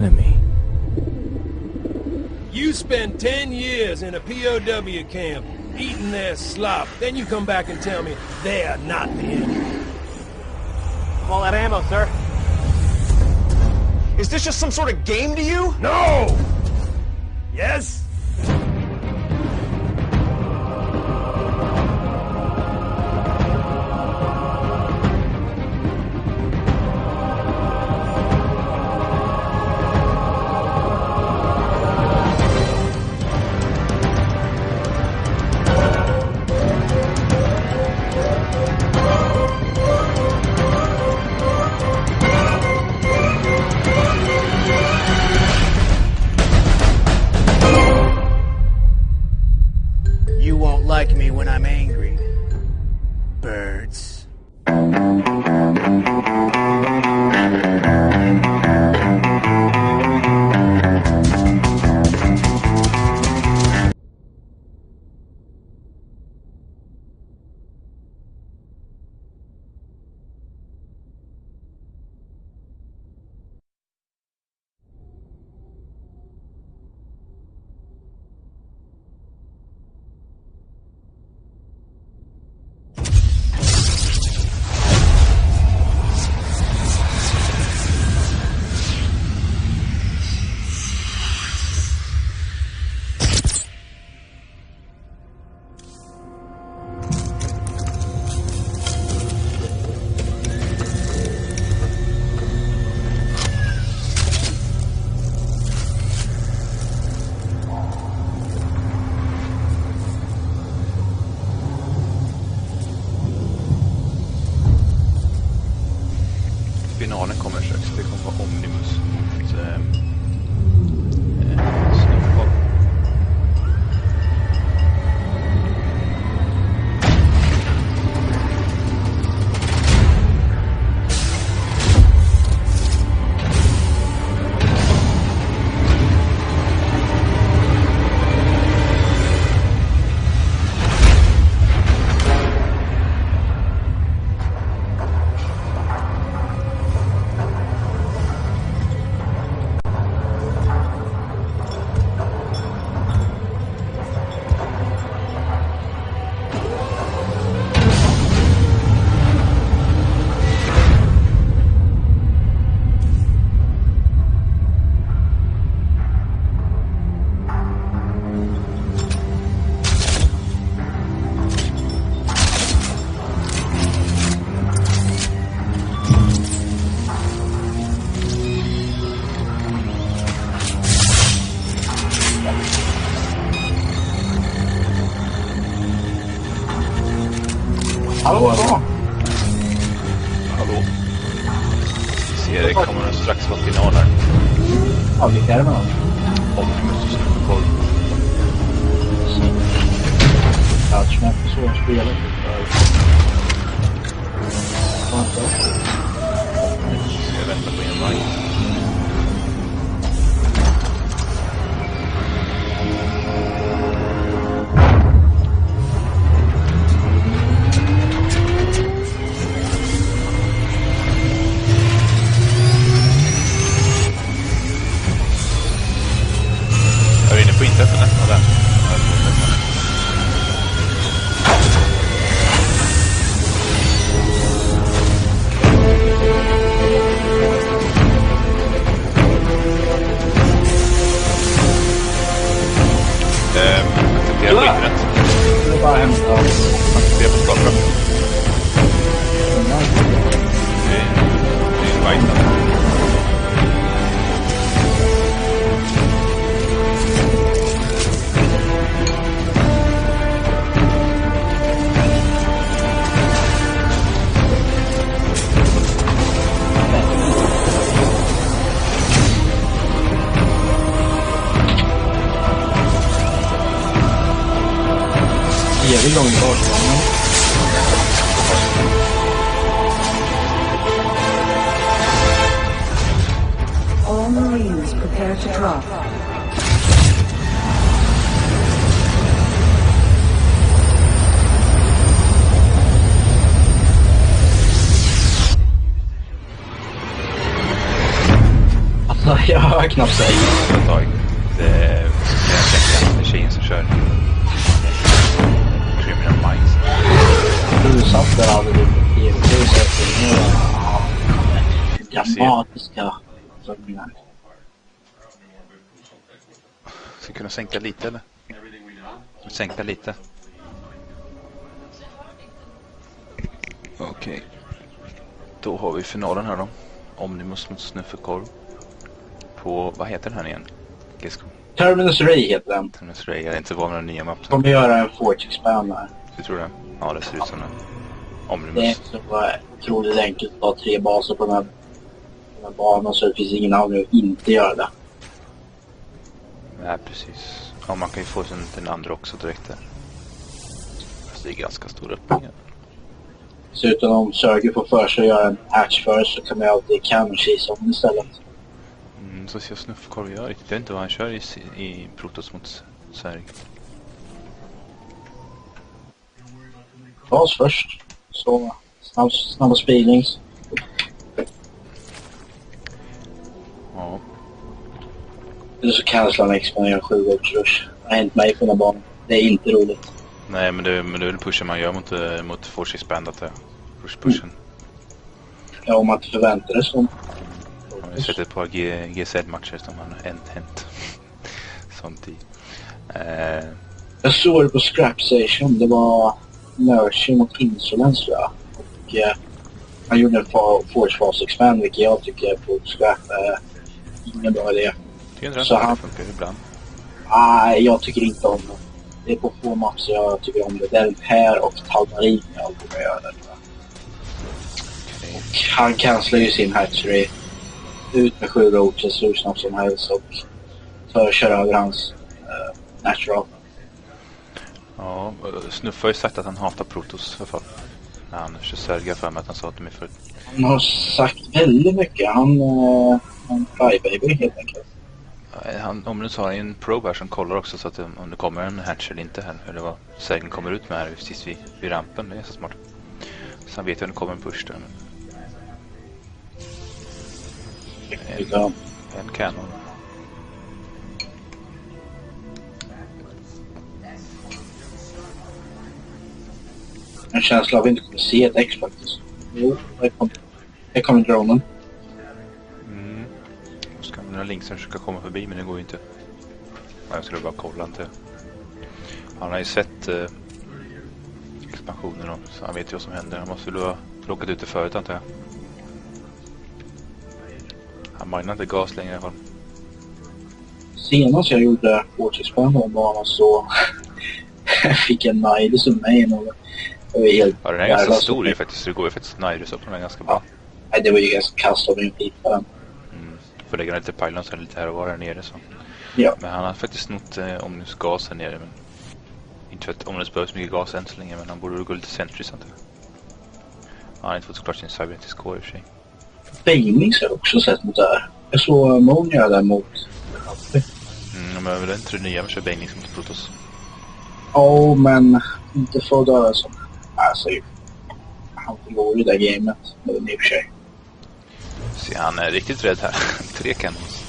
enemy. You spend 10 years in a POW camp, eating their slop, then you come back and tell me they are not the enemy. All that ammo, sir. Is this just some sort of game to you? No! Yes? You won't like me when I'm angry. Birds. Finalen kommer strax. Det kommer vara Omnimus mot Snowball. Hallå? Hallå. Vi ser det kommer strax vara final här. Ja, vilka är det med dem? Omnimus och Snowball. Touchmap och så spelet. Jag väntar på en right. Jag är inne på internet nästan där. Acceptera på internet. Det är bara hämta. Acceptera på Starcraft. Det är invite. Evig gång i barsgången. All Marines prepare to drop. Jag har knappt sagt. Ett tag. Det är tjejen som kör Criminal Minds. Du satt där aldrig lite tv-serier. Dramatiska filmer. Ska kunna sänka lite eller? Sänka lite. Okej. Då har vi finalen här då. Omnimus mot Snuffekorv. På, vad heter den här igen? Sc2Sverige heter den. Sc2Sverige, jag är inte van med den nya mappen. Kommer göra en Forge Expand här. Du tror det? Ja, det ser ut som en Det är Omnimus. så otroligt enkelt att ha 3 baser på den här banan, så det finns ingen anledning att inte göra det. Nej, precis. Ja, man kan ju få den andra också direkt där. Fast det är ganska stor öppning. Så utan om Sörge får för sig att göra en hatch först, så kan man alltid cannon cheese om istället. Så ser jag Snuffkorv gör riktigt. Jag vet inte vad han kör i Protoss mot Sverige. Bas först. Så snabba speedings. Ja. Eller så cancelar han expanderar 7 gångers rush. Det har hänt mig på den här banan. Det är inte roligt. Nej, men det är väl pushen man gör mot Force Expandat där. Pushen. Ja, om man inte förväntar det så. Jag har sett ett par GZ-matcher som har hänt. Sånt i. Jag såg det på Scrap Station. Det var Mercy mot Insolence, tror jag. Och han gjorde en Force Fast Expand, vilket jag tycker på Scrap är ingen bra idé. Så han funkar ibland. Nej, jag tycker inte om det. Det är på få maps jag tycker om det. Det är den här och Talmarin jag kommer göra det. Okay. Och han cancelar ju sin hatchery. Ut med 7 roaches hur snabbt som helst och köra över hans natural. Ja, Snuff har ju sagt att han hatar Protoss i alla fall. När han kör Sverige för mig att han sa till mig förut. Han har sagt väldigt mycket. Han crybaby helt enkelt. Om du har en probe här som kollar också så att om det kommer en hatch eller inte här. Eller vad sägen kommer ut med här precis vid rampen. Det är så smart. Så han vet ju att det kommer en push där. En kanon. En känsla av att vi inte kommer se ett X faktiskt. Jo, här kommer dronen. Då ska den här linksen försöka komma förbi, men det går ju inte. Ja, jag skulle bara kolla inte. Han har ju sett expansionen då, så han vet ju vad som händer. Han måste väl ha plockat ut det förut, antar jag. Han minar inte gas längre i alla fall. Senast jag gjorde Forge-expand på banan så fick jag Nidus och mig. Det var helt Ja, den är ganska stor ju faktiskt. Det går ju faktiskt Nidus upp, den är ganska bra. Nej, det var ju ganska kast av min pipa den. Får lägga lite pylons eller lite här och var där nere så. Ja. Men han har faktiskt snott Omnus gas här nere. Men inte för att Omnus behöver så mycket gas än så länge, men han borde gå lite centris antar jag. Han har inte fått klart sin cybernetisk core i och för sig. Bailings har jag också sett mot där. Jag såg Moon göra där mot. Men det är inte det nya med kör Bailings mot Protoss. Ja, men inte för döda som. Alltså, han förlorar ju det gamet. Men i och för sig. Så han är riktigt rädd här. 3 cannons.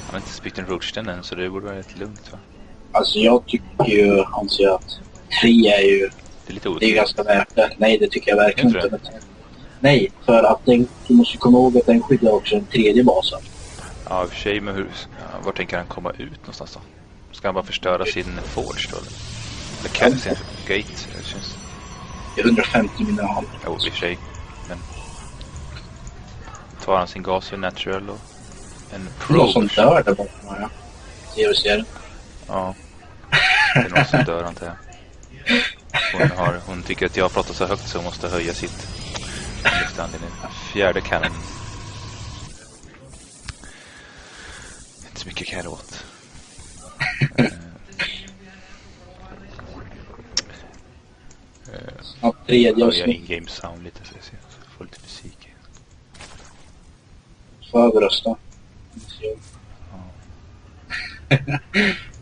Han har inte spytt en roachden än, så det borde vara rätt lugnt va? Alltså jag tycker ju, anser att 3 är ju... Det är lite Det är ganska värt det. Nej, det tycker jag verkligen inte. Nej, för att du måste komma ihåg att den skyddar också den 3:e basen. Ja, i och för sig, men var tänker han komma ut någonstans då? Ska han bara förstöra sin forge då? Eller kan sin gate? Det känns... 150 mineral. Jo, i och för sig. Men... Tar han sin gas i natural och... En Det är någon pro. som dör där borta, ja. TV-serien. Ja. Det är någon som dör, antar jag. Hon tycker att jag pratar så högt så hon måste höja sitt. Fjärde cannon. Inte så mycket kan jag åt. Ja, 3:e och Jag in-game sound lite så jag får lite musik. Förbrösta.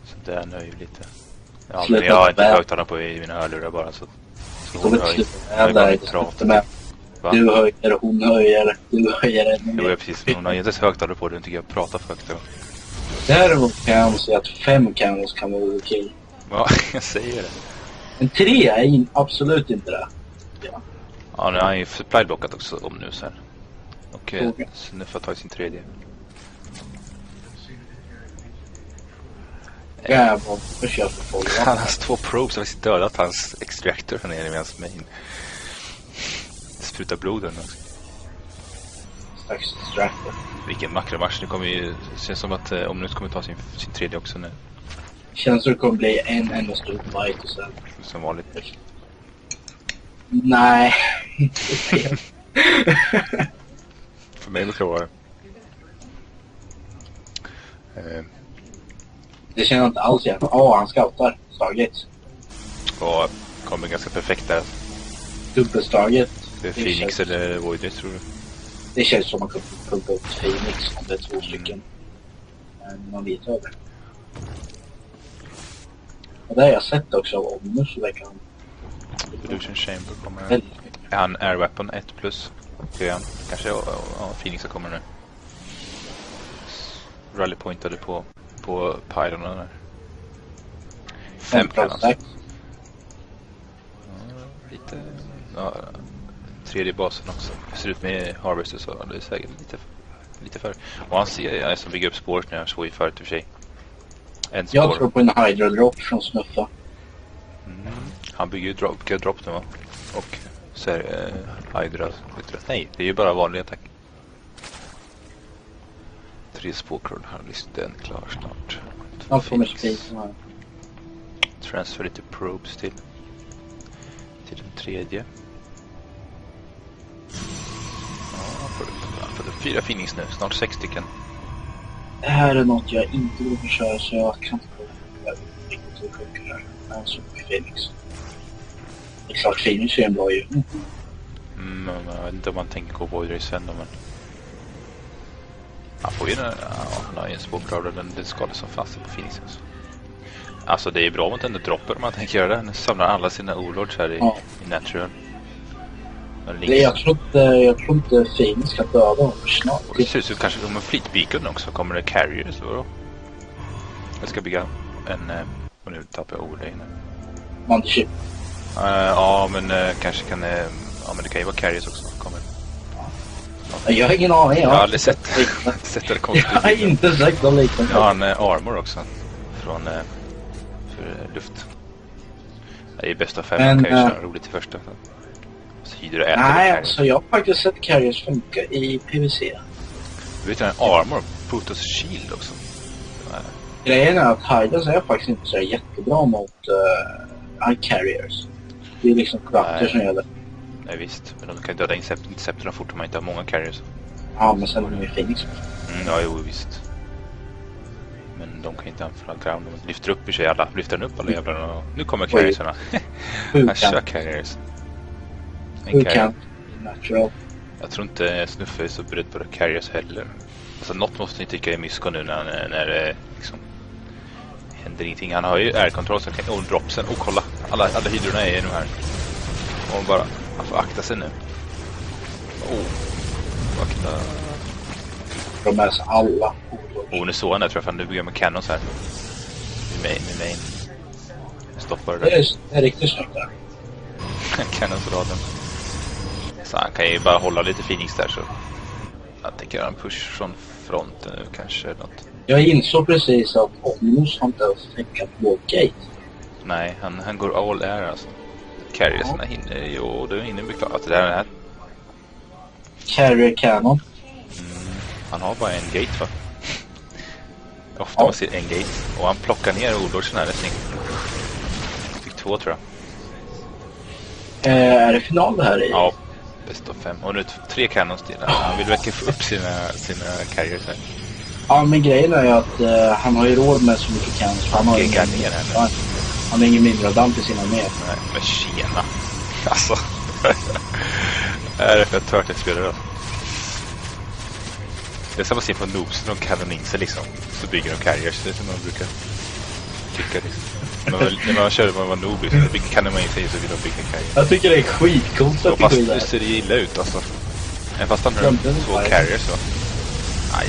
Så där nöjer lite. Ja, men jag har inte högtalare på i mina hörlurar bara så kommer hör sluta jag där. bara mitt prat. Va? Du höjer, hon höjer, du höjer ännu Det var mer. precis, men hon har inte högtalare på den tycker jag pratar för högt då. Däremot kan jag anse att 5 cannons kan vara okej. Ja, jag säger det. En 3 är absolut inte det. Ja. Ja, nu har han ju supply-blockat också om nu så här. Och Okej. så nu får jag ta sin tredje. Jävlar, vad kör för folk? Han har 2 probes har faktiskt dödat hans extractor här nere i hans main. Det sprutar bloden också. Strax distractor. Vilken makromatch. Det kommer ju känns som att om nu kommer ta sin tredje också nu. Känns som det kommer bli en enda stor fight och sen. Som vanligt. Nej. För mig brukar det vara. Det känner jag inte alls igen. Han scoutar. Stargate. Och kommer ganska perfekt där. Dubbelstargate. Det är Phoenix eller Voidray tror du? Det känns som man kan pumpa upp Phoenix om det är 2 stycken. Men man vet över. Och det har jag sett också av Omnus så verkar han. Illusion Chamber kommer. Väldigt. Är han Air Weapon 1+? Det är han. Kanske ja, Phoenix kommer nu. Rally pointade på pyronen där. 5 cannons. Lite. Ja, tredje basen också. Ser ut med Harvester så det är säkert lite för. Och han ser som bygger upp spåret nu. Jag såg ju förut i och för sig. En spår. Jag tror på en Hydra drop från Snuffa. Han bygger ju drop nu va? Och så är Hydra. Nej, det är ju bara vanlig attack. 3 spåkron här. Listan klar snart. Han får med spisen här. Transfer lite probes till den tredje. Ja, får det 4 Phoenix nu. Snart 6 stycken. Det här är något jag inte vill försöka så jag kan inte riktigt hur det funkar här. Alltså Phoenix. Det är klart Phoenix är en bra ju. Jag vet inte om man tänker gå Voidray sen då, men han får ju han har ju en spåkravare, den skadar som fast på Phoenix också. Alltså det är bra om man ändå droppar om man tänker göra det. Han samlar alla sina olords här i natural. Jag tror inte Phoenix ska döda dem snart. Och det ser ut som kanske om en fleet beacon också kommer det carriers då. Jag ska bygga en och nu tappar jag ordet inne. Mothership. Ja, men kanske kan ja, men det kan ju vara carriers också kommer. Jag har ingen aning. Jag har aldrig sett det konstigt. Jag har inte sett dem liknande. Ja, en armor också från för luft. Det är bästa 5 kan ju köra roligt till första. Så Hydra äter. Nej, alltså jag har faktiskt sett carriers funka i PVC. Du vet en armor, Protoss Shield också. Grejen är att Hydras är faktiskt inte så jättebra mot carriers. Det är liksom krafter som gör det. Nej visst, men de kan döda Inceptorna fort om man inte har många carriers. Ja, men sen är det ju Phoenix. Ja, jo visst. Men de kan inte anfalla ground. De lyfter upp i sig alla. Lyfter den upp alla jävlarna. Och nu kommer carriersarna. Han kör carriers. Hur kan natural? Jag tror inte Snuffe är så beredd på det carriers heller. Alltså något måste ni tycka är mysko nu när det liksom händer ingenting. Han har ju air-control så kan dropsen. Och kolla, alla hydrorna är nu här. Och bara, han får akta sig nu. Akta. De med sig alla. Nu såg han där tror jag, nu bygger jag med cannons här. Med main. Stoppar det. Det är riktigt snyggt där. Cannonsraden. Så han kan ju bara hålla lite Phoenix där så. Jag tänker en push från fronten nu kanske något. Jag insåg precis att Omnus har inte ens tänkat på gate. Nej, han går all air alltså. Carriersarna hinner ju, det hinner bli klart. Det här. Carrier cannon. Han har bara en gate va? Ofta man ser en gate. Och han plockar ner ordlordsen här rätt. Fick 2 tror jag. Är det final det här i? Ja, bäst av 5. Och nu 3 cannons till. Han vill verkligen få upp sina carriers här. Ja, men grejen är ju att han har ju råd med så mycket cannons. Han har ingen ner här. Han har ingen mindre damp i sina med. Nej, men tjena. Alltså. Det är för tört att spela då. Det är som att se på noobs när de kallar in sig liksom. Så bygger de carriers. Det är som man brukar tycka liksom. När man körde när man var noob, så kan man inte säga så vill de bygga carrier. Jag tycker det är skitcoolt att Fast det det ser illa ut alltså. Även fast han har 2 carriers så. Aj.